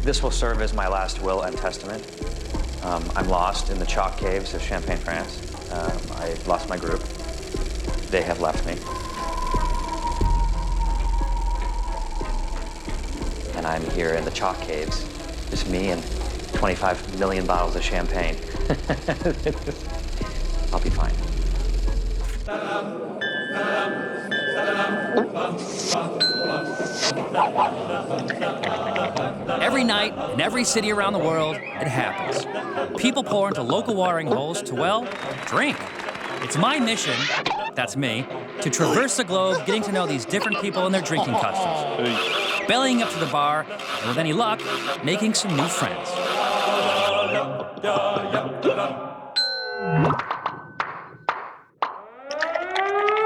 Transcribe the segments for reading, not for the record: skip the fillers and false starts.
This will serve as my last will and testament. I'm lost in the chalk caves of Champagne, France. I lost my group. They have left me. And I'm here in the chalk caves. Just me and 25 million bottles of champagne. I'll be fine. Every night, in every city around the world, it happens. People pour into local watering holes to, well, drink. It's my mission, that's me, to traverse the globe getting to know these different people and their drinking customs. Bellying up to the bar, and with any luck, making some new friends.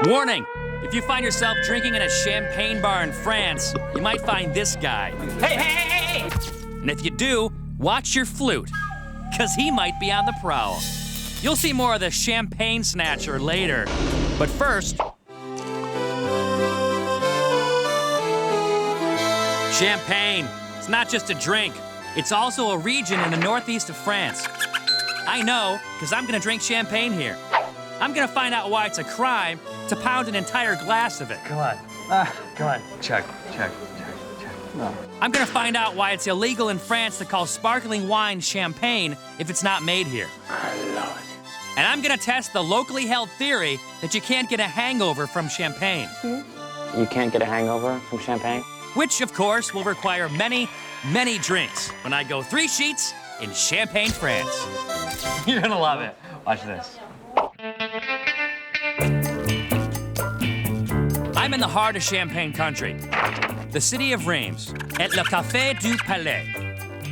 Warning! If you find yourself drinking in a champagne bar in France, you might find this guy. Hey, hey, hey, hey! And if you do, watch your flute, because he might be on the prowl. You'll see more of the champagne snatcher later. But first, Champagne. It's not just a drink. It's also a region in the northeast of France. I know, because I'm gonna drink champagne here. I'm gonna find out why it's a crime to pound an entire glass of it. Come on. Come on. Check. No. I'm gonna find out why it's illegal in France to call sparkling wine champagne if it's not made here. I love it. And I'm gonna test the locally held theory that you can't get a hangover from champagne. You can't get a hangover from champagne? Which, of course, will require many, many drinks when I go 3 sheets in Champagne, France. You're gonna love it. Watch this. I'm in the heart of Champagne country, the city of Reims, at Le Café du Palais,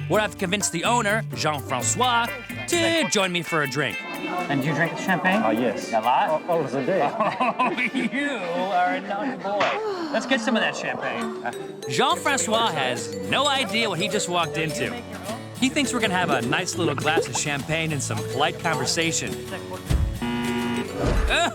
where I've convinced the owner, Jean-Francois, to join me for a drink. And do you drink champagne? Oh, yes. A lot? All of the day. Oh, you are a naughty boy. Let's get some of that champagne. Jean-Francois has no idea what he just walked into. He thinks we're gonna have a nice little glass of champagne and some polite conversation.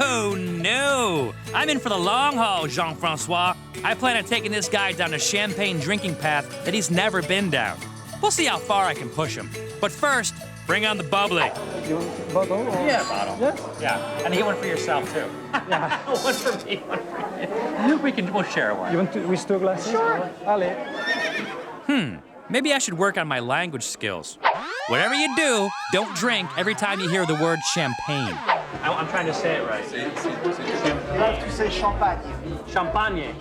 Oh, no! I'm in for the long haul, Jean-Francois. I plan on taking this guy down a champagne drinking path that he's never been down. We'll see how far I can push him. But first, bring on the bubbly. You want a bottle? Or? Yeah, bottle. Yes? Yeah, and you get one for yourself, too. Yeah. One for me, one for you. We'll share one. You want to, with 2 glasses? Sure. Allez. Maybe I should work on my language skills. Whatever you do, don't drink every time you hear the word champagne. I'm trying to say it right. You have to say champagne. Champagne.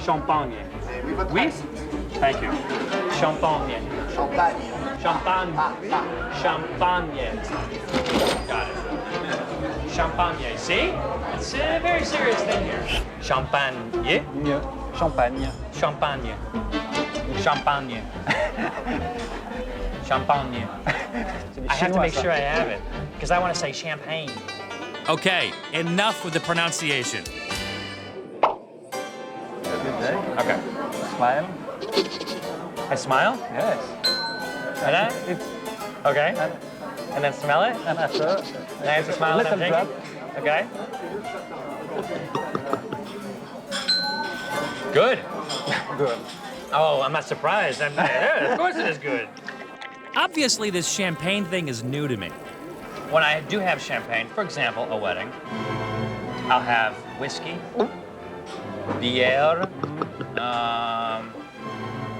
Champagne. With votre Oui? accent. Thank you. Champagne. Champagne. Champagne. Ah. Champagne. Got it. Champagne. See? It's a very serious thing here. Champagne. Yeah. Champagne. Champagne. Champagne. Champagne. I have to make sure I have it, because I want to say champagne. Okay, enough with the pronunciation. Good day. Okay. Smile. I smile? Yes. And then? It's Okay. And then smell it? and after. And I have to smile and Little then drink drop. it? Okay. Good. Good. Oh, I'm not surprised. Yeah, of course it is good. Obviously, this champagne thing is new to me. When I do have champagne, for example, a wedding, I'll have whiskey, beer,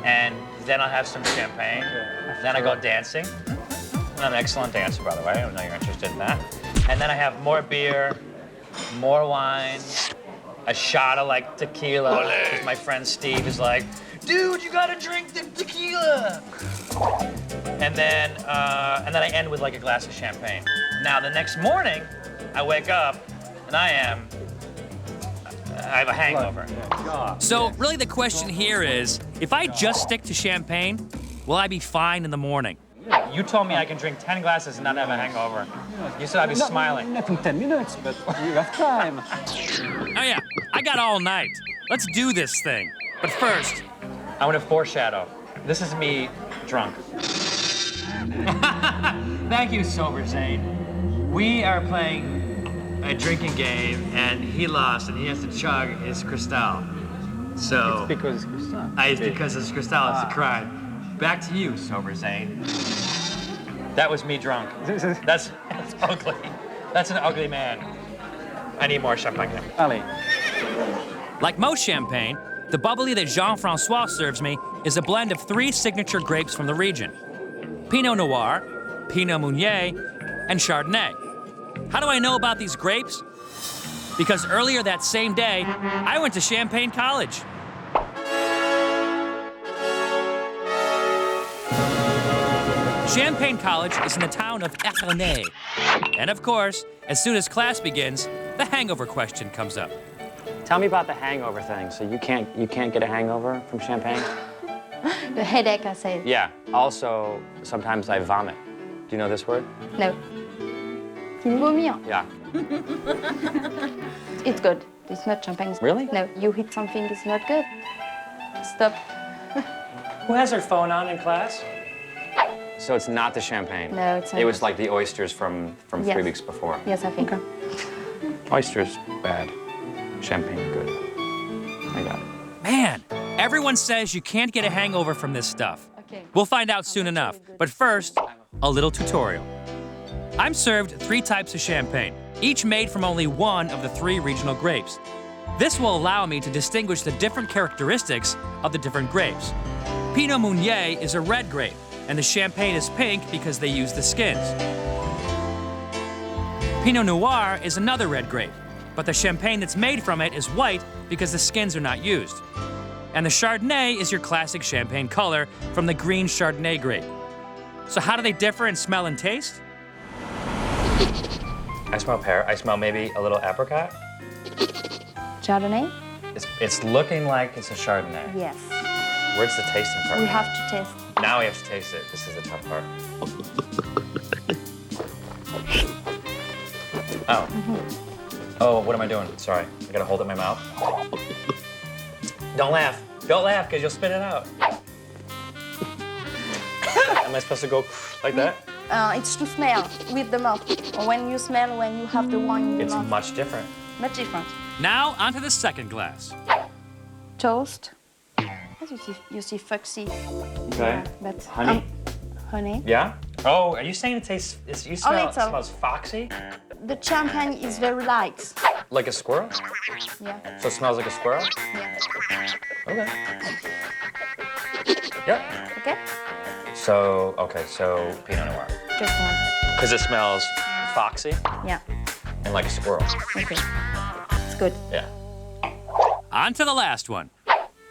and then I'll have some champagne. Then I go dancing. And I'm an excellent dancer, by the way. I know you're interested in that. And then I have more beer, more wine, a shot of like tequila. 'Cause my friend Steve is like, dude, you gotta drink the tequila. And then I end with like a glass of champagne. Now the next morning, I wake up and I have a hangover. So really the question here is, if I just stick to champagne, will I be fine in the morning? You told me I can drink 10 glasses and not have a hangover. You said I'd be smiling. Not in 10 minutes, but you have time. Oh yeah, I got all night. Let's do this thing. But first, I want to foreshadow. This is me drunk. Thank you, Sober Zane. We are playing a drinking game, and he lost, and he has to chug his Cristal. So Because it's Christian. it's because it's Cristal. It's a crime. Back to you, sober Zane. That was me drunk. That's ugly. That's an ugly man. I need more champagne. Allez. Like most champagne, the bubbly that Jean-Francois serves me is a blend of 3 signature grapes from the region: Pinot Noir, Pinot Meunier, and Chardonnay. How do I know about these grapes? Because earlier that same day, I went to Champagne College. Champagne College is in the town of Etiquette. And of course, as soon as class begins, the hangover question comes up. Tell me about the hangover thing. So you can't get a hangover from champagne? The headache, I say. Yeah. Also, sometimes I vomit. Do you know this word? No. Vomir. Yeah. It's good. It's not champagne. Really? No, you hit something, it's not good. Stop. Who has their phone on in class? So it's not the champagne. No, it's not. It was like the oysters from Yes. 3 weeks before. Yes, I think. Oysters, bad. Champagne, good. I got it. Man, everyone says you can't get a hangover from this stuff. Okay. We'll find out soon enough. But first, a little tutorial. I'm served 3 types of champagne, each made from only one of the 3 regional grapes. This will allow me to distinguish the different characteristics of the different grapes. Pinot Meunier is a red grape, and the champagne is pink because they use the skins. Pinot Noir is another red grape, but the champagne that's made from it is white because the skins are not used. And the Chardonnay is your classic champagne color from the green Chardonnay grape. So how do they differ in smell and taste? I smell pear. I smell maybe a little apricot. Chardonnay? It's looking like it's a Chardonnay. Yes. Where's the tasting part? We have to taste. Now we have to taste it. This is the tough part. Oh. Oh, what am I doing? Sorry. I gotta hold it in my mouth. Don't laugh. Don't laugh, because you'll spit it out. Am I supposed to go like that? It's to smell with the mouth. When you smell, when you have the wine in your It's mouth. much different. Much different. Now, onto the second glass. Toast. Yes, you see foxy. Okay. But, Honey? Honey. Yeah? Oh, are you saying it tastes, you smell, it little. smells foxy? The champagne is very light. Like a squirrel? Yeah. So it smells like a squirrel? Yeah. Okay. Yeah. Okay? So Pinot Noir. Just one. Because it smells foxy Yeah. and like a squirrel. Okay. It's good. Yeah. On to the last one.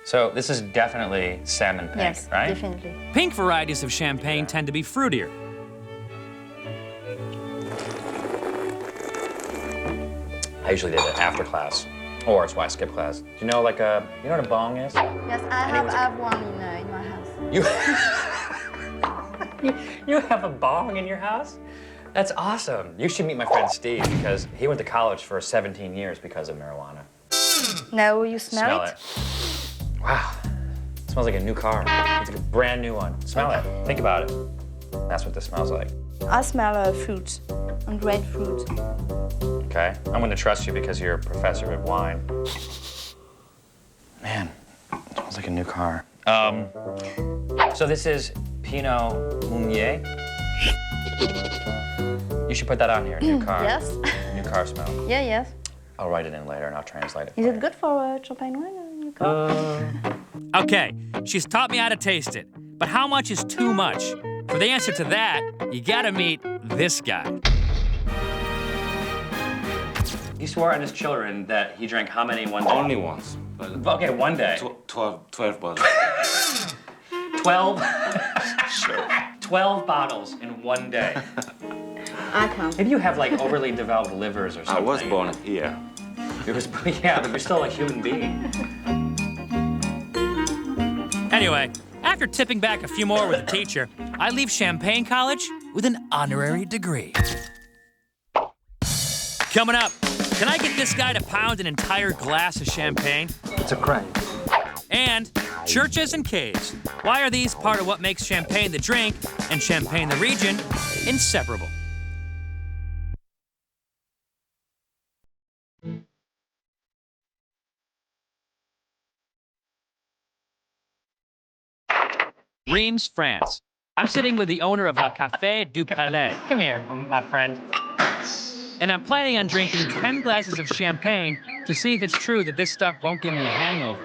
So this is definitely salmon pink, Yes, right? definitely. Pink varieties of champagne tend to be fruitier. I usually did it after class, or it's why I skipped class. Do you know what a bong is? Yes, I have one in my house. You have a bong in your house? That's awesome. You should meet my friend Steve because he went to college for 17 years because of marijuana. Now you smell it? Wow. It smells like a new car. It's like a brand new one. Smell it. Think about it. That's what this smells like. I smell fruit and red fruit. Okay? I'm gonna trust you because you're a professor of wine. Man, it smells like a new car. So this is Pinot Meunier. You should put that on here, new car. Yes. New car smell. Yeah, yes. I'll write it in later and I'll translate it. Is it good for champagne wine? Okay, she's taught me how to taste it. But how much is too much? For the answer to that, you gotta meet this guy. He swore on his children that he drank how many in one day? Only once. But Okay, one day. 12 bottles. 12? 12 bottles in one day. I can't. Maybe you have like overly developed livers or I something. was born here. Yeah, but you're still a human being. Anyway, after tipping back a few more with the teacher, I leave Champagne College with an honorary degree. Coming up, can I get this guy to pound an entire glass of champagne? It's a crime. And churches and caves. Why are these part of what makes Champagne the drink and Champagne the region inseparable? Reims, France. I'm sitting with the owner of Café du Palais. Come here, my friend. And I'm planning on drinking 10 glasses of champagne to see if it's true that this stuff won't give me a hangover.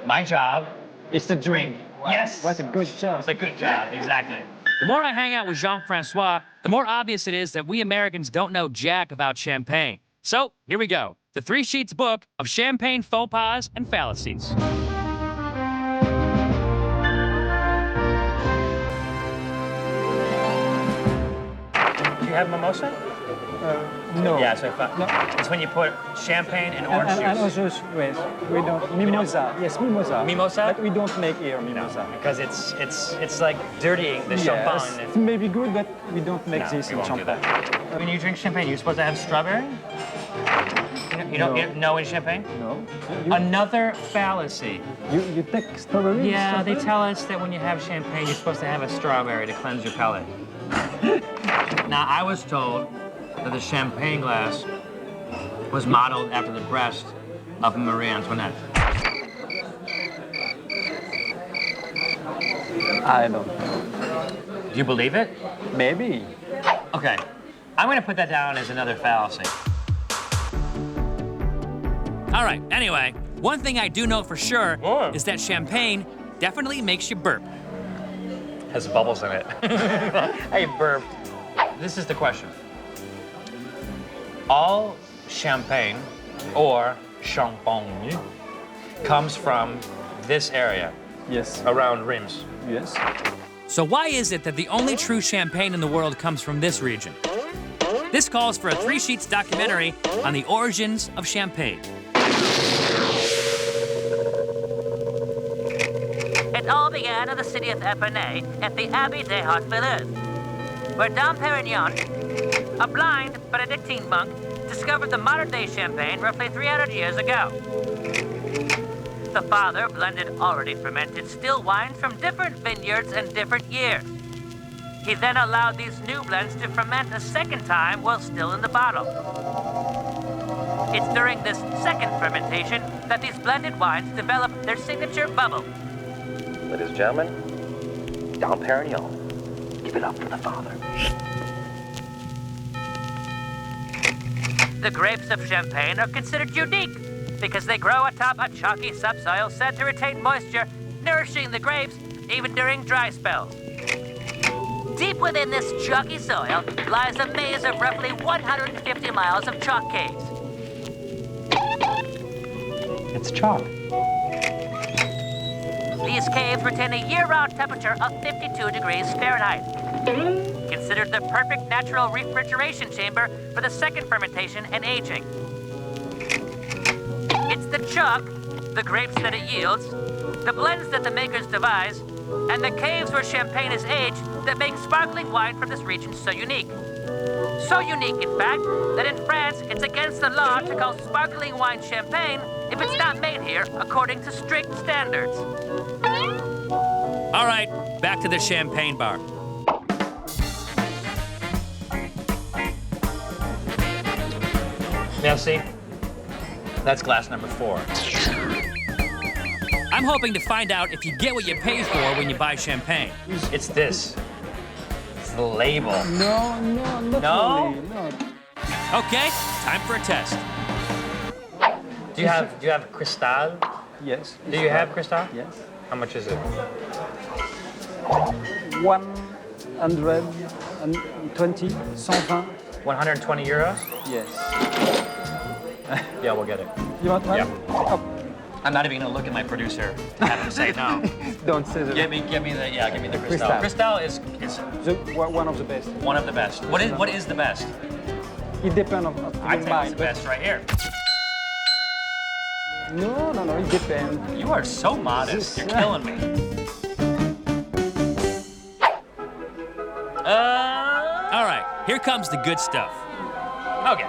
My job is to drink. Yes. What a good job. It's a good job, exactly. The more I hang out with Jean-Francois, the more obvious it is that we Americans don't know jack about champagne. So, here we go. The 3 sheets book of champagne faux pas and fallacies. Do you have mimosa? No. Yeah, so it's when you put champagne and orange And juice. also, wait, we don't, mimosa. Yes, mimosa. Mimosa? But we don't make here mimosa. Because it's like dirtying the Yes, champagne. it may be good, but we don't make No, this we in won't do champagne. that. When you drink champagne, you're supposed to have strawberry? You don't No. get no in champagne? No. Another fallacy. You take strawberry? Yeah, they champagne? tell us that when you have champagne, you're supposed to have a strawberry to cleanse your palate. Now, I was told that the champagne glass was modeled after the breast of Marie Antoinette. I don't know. Do you believe it? Maybe. Okay, I'm gonna put that down as another fallacy. All right, anyway, one thing I do know for sure What? is that champagne definitely makes you burp. Has bubbles in it. I burped. This is the question. All champagne or champagne comes from this area Yes. around Reims. Yes. So why is it that the only true champagne in the world comes from this region? This calls for a 3 sheets documentary on the origins of champagne. It all began in the city of Epernay at the Abbey des Hautes-Filles, where Dom Perignon, a blind Benedictine monk, discovered the modern-day champagne roughly 300 years ago. The father blended already fermented still wines from different vineyards and different years. He then allowed these new blends to ferment a second time while still in the bottle. It's during this second fermentation that these blended wines develop their signature bubble. Ladies and gentlemen, Dom Perignon. Give it up for the father. The grapes of Champagne are considered unique because they grow atop a chalky subsoil said to retain moisture, nourishing the grapes even during dry spells. Deep within this chalky soil lies a maze of roughly 150 miles of chalk caves. It's chalk. These caves retain a year-round temperature of 52 degrees Fahrenheit. Considered the perfect natural refrigeration chamber for the second fermentation and aging. It's the chalk, the grapes that it yields, the blends that the makers devise, and the caves where champagne is aged that make sparkling wine from this region so unique. So unique, in fact, that in France, it's against the law to call sparkling wine champagne if it's not made here according to strict standards. All right, back to the champagne bar. Merci. That's glass number 4. I'm hoping to find out if you get what you pay for when you buy champagne. It's this. It's the label. No, not No? really. No. Okay, time for a test. Do you have Cristal? Yes. Do you have Cristal? Yes. How much is it? 120, 120. 120 euros? Yes. Yeah, we'll get it. You want one? Yeah. Oh, I'm not even gonna look at my producer to have him say no. don't say that. Give me the Cristal. Cristal. Cristal is One of the best. one of the best. What is the best? It depends on I your think mind. it's the best right here. No, it depends. You are so modest. You're killing me. All right, here comes the good stuff. Okay.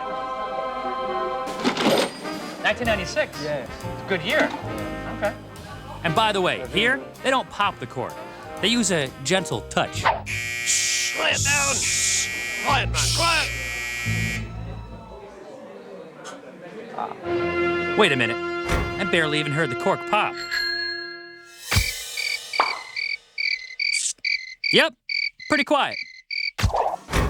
1996. Yes. It's a good year. Okay. And by the way, here, they don't pop the cork. They use a gentle touch. Quiet down! Quiet, man, quiet! Wait a minute. I barely even heard the cork pop. Yep, pretty quiet.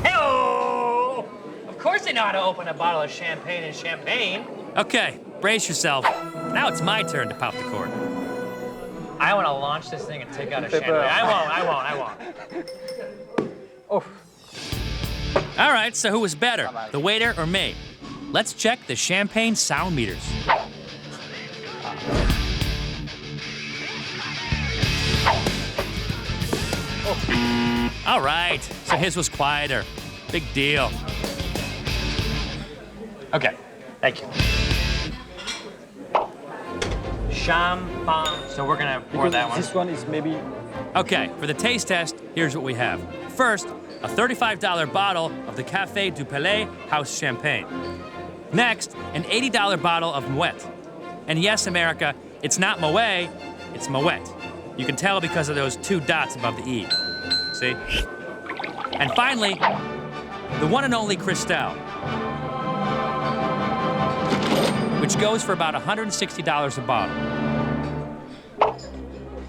Hey-oh! Of course they know how to open a bottle of champagne in Champagne. Okay, brace yourself. Now it's my turn to pop the cork. I want to launch this thing and take out a champagne. I won't. Oh, All right, so who was better, the waiter or me? Let's check the champagne sound meters. All right, so his was quieter. Big deal. Okay, thank you. Champagne. So we're gonna pour because that one. this one is maybe. Okay, for the taste test, here's what we have. First, a $35 bottle of the Café du Palais House Champagne. Next, an $80 bottle of Moet. And yes, America, it's not Moet, it's Moet. You can tell because of those 2 dots above the E. See? And finally, the one and only Cristal, which goes for about $160 a bottle.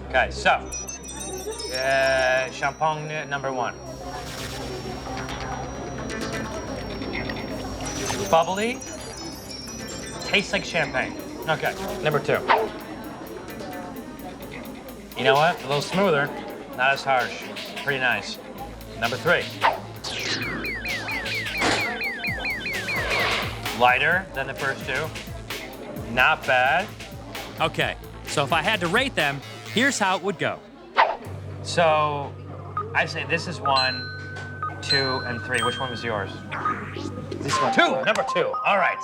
Okay, so champagne number 1. Bubbly. Tastes like champagne. Okay, number 2. You know what? A little smoother, not as harsh. Pretty nice. Number 3. Lighter than the first 2. Not bad. Okay, so if I had to rate them, here's how it would go. So, I say this is 1, 2, and 3. Which one was yours? This one. 2, number 2. All right.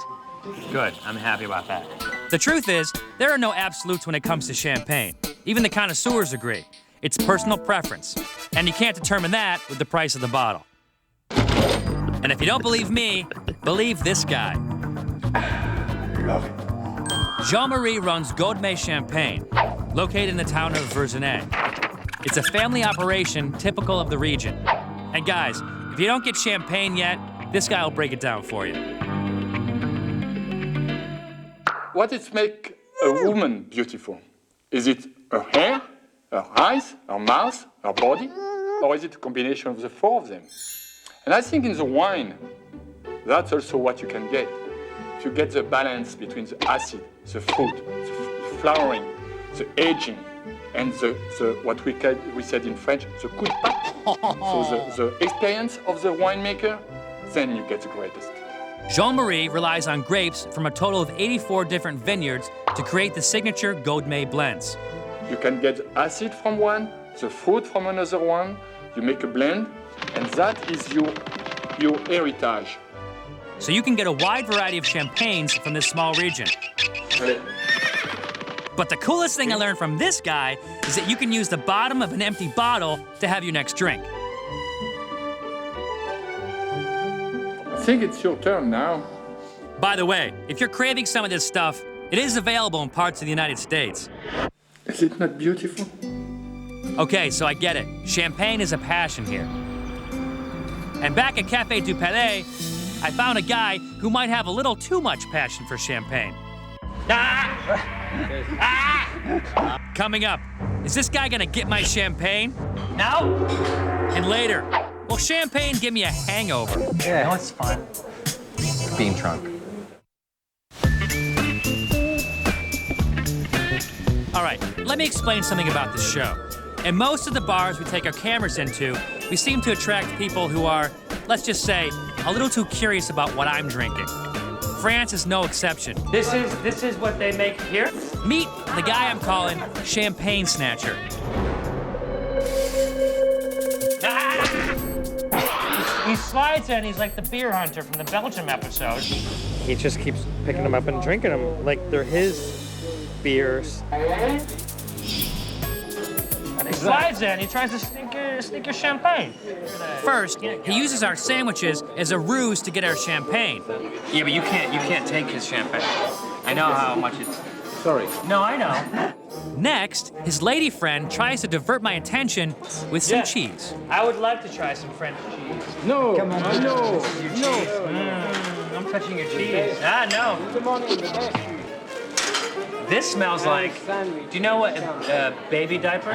Good, I'm happy about that. The truth is, there are no absolutes when it comes to champagne. Even the connoisseurs agree. It's personal preference. And you can't determine that with the price of the bottle. And if you don't believe me, believe this guy. Love it. Jean-Marie runs Godmé Champagne, located in the town of Verzenay. It's a family operation typical of the region. And guys, if you don't get champagne yet, this guy will break it down for you. What is make a woman beautiful? Is it her hair, her eyes, her mouth, her body? Or is it a combination of the 4 of them? And I think in the wine, that's also what you can get. If you get the balance between the acid, the fruit, the flowering, the aging, and the what we said in French, the coup de patte. So the experience of the winemaker, then you get the greatest. Jean-Marie relies on grapes from a total of 84 different vineyards to create the signature Godmé blends. You can get the acid from one, the fruit from another one, you make a blend, and that is your heritage. So you can get a wide variety of champagnes from this small region. But the coolest thing I learned from this guy is that you can use the bottom of an empty bottle to have your next drink. I think it's your turn now. By the way, if you're craving some of this stuff, it is available in parts of the United States. Is it not beautiful? Okay, so I get it. Champagne is a passion here. And back at Café du Palais, I found a guy who might have a little too much passion for champagne. Coming up, is this guy gonna get my champagne? No? And later, will champagne give me a hangover? Yeah. No, it's fun. Being drunk. All right, let me explain something about this show. In most of the bars we take our cameras into, we seem to attract people who are, let's just say, a little too curious about what I'm drinking. France is no exception. This is what they make here? Meet the guy I'm calling Champagne Snatcher. He slides in, he's like the beer hunter from the Belgium episode. He just keeps picking them up and drinking them like they're his beers. He slides in, he tries to sneak your champagne. First, he uses our sandwiches as a ruse to get our champagne. Yeah, but you can't take his champagne. I know how much it's. Sorry. No, I know. Next, his lady friend tries to divert my attention with some cheese. I would like to try some French cheese. No, Come on, no, no. I'm touching your cheese. No. This smells like, do you know what a baby diaper?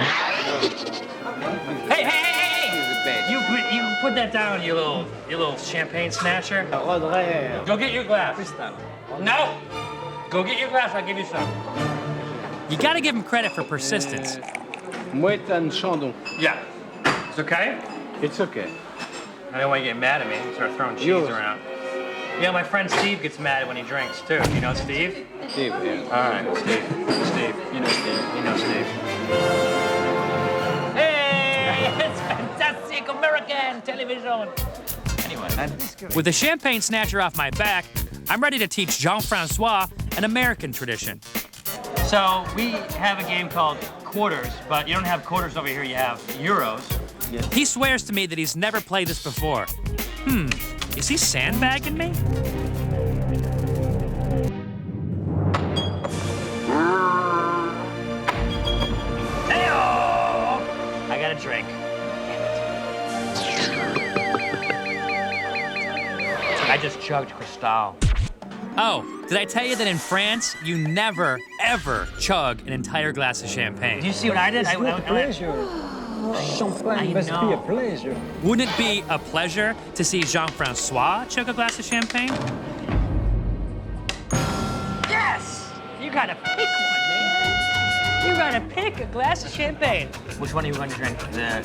Hey, put that down, you little champagne snatcher. Go get your glass. No! Go get your glass, I'll give you some. You gotta give him credit for persistence. Yeah. It's okay? It's okay. I don't want you to get mad at me, start throwing cheese around. Yeah, my friend Steve gets mad when he drinks too. You know Steve? Steve, yeah. All right, Steve. Steve. You know Steve. You know Steve. Hey! It's fantastic American television! Anyway. With the champagne snatcher off my back, I'm ready to teach Jean-Francois an American tradition. So we have a game called quarters, but you don't have quarters over here, you have euros. He swears to me that he's never played this before. Is he sandbagging me? Hey-oh! I got a drink. I just chugged Cristal. Oh, did I tell you that in France, you never, ever chug an entire glass of champagne? Do you see what I did? Champagne must be a pleasure. Wouldn't it be a pleasure to see Jean-Francois chug a glass of champagne? Yes! You gotta pick one, man. You gotta pick a glass of champagne. Which one are you going to drink? The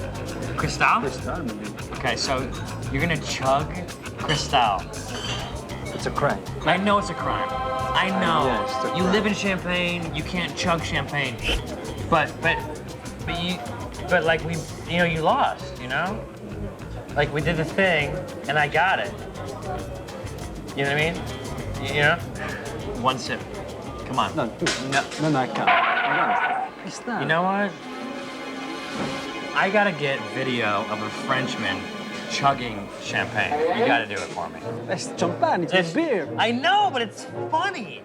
Cristal? Cristal, maybe. Okay, so you're gonna chug Cristal. It's a crime. I know it's a crime. I know. Yeah, it's a you crime. live in Champagne, you can't chug champagne. But like you lost, you know? Like we did the thing and I got it. You know what I mean? You know? One sip. Come on. No, I can't. Cristal. You know what? I gotta get video of a Frenchman chugging champagne. You gotta do it for me. It's champagne, it's beer. I know, but it's funny.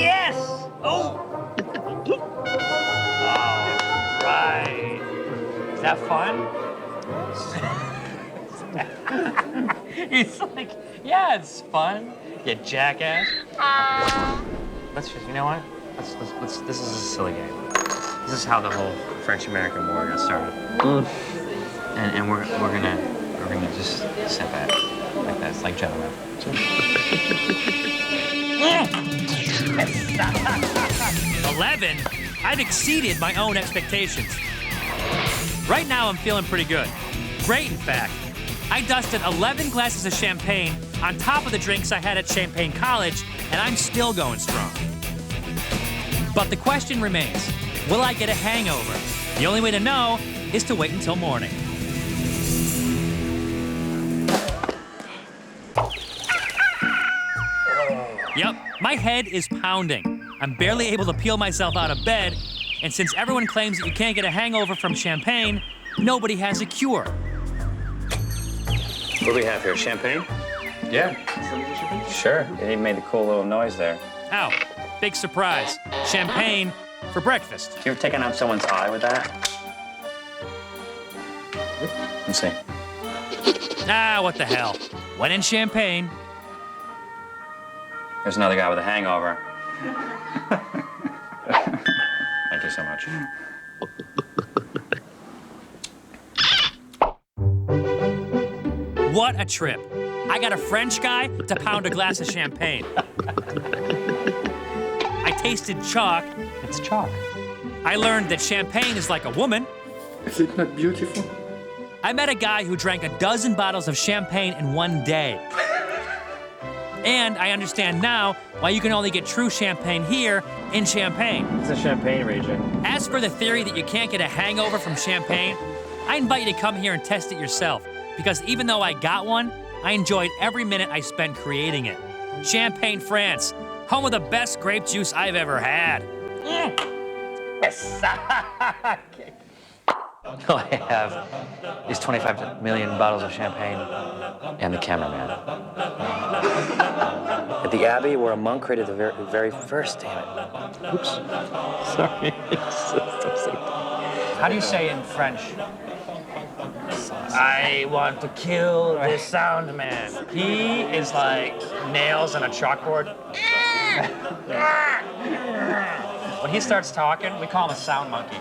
Yes! Oh! All right. Is that fun? He's like, yeah, it's fun. You jackass. Let's just, you know what? Let's, this is a silly game. This is how the whole French-American War got started. And we're gonna just sit back like that. It's like gentlemen. 11? I've exceeded my own expectations. Right now, I'm feeling pretty good. Great, in fact. I dusted 11 glasses of champagne on top of the drinks I had at Champagne College, and I'm still going strong. But the question remains, will I get a hangover? The only way to know is to wait until morning. Yep, my head is pounding. I'm barely able to peel myself out of bed, and since everyone claims that you can't get a hangover from champagne, nobody has a cure. What do we have here? Champagne? Yeah. Sure. It even made the cool little noise there. Ow, big surprise. Champagne for breakfast. You ever taken out someone's eye with that? Let's see. Ah, what the hell. When in Champagne. There's another guy with a hangover. Thank you so much. What a trip. I got a French guy to pound a glass of champagne. I tasted chalk. It's chalk. I learned that champagne is like a woman. Is it not beautiful? I met a guy who drank 12 bottles of champagne in one day. And I understand now why you can only get true champagne here in Champagne. It's a Champagne region. As for the theory that you can't get a hangover from champagne, I invite you to come here and test it yourself, because even though I got one, I enjoyed every minute I spent creating it. Champagne, France, home of the best grape juice I've ever had. All I have is 25 million bottles of champagne and the cameraman. At the Abbey, where a monk created the very first, damn it. Oops. Sorry. How do you say in French? I want to kill this sound man. He is like nails on a chalkboard. he starts talking, we call him a sound monkey.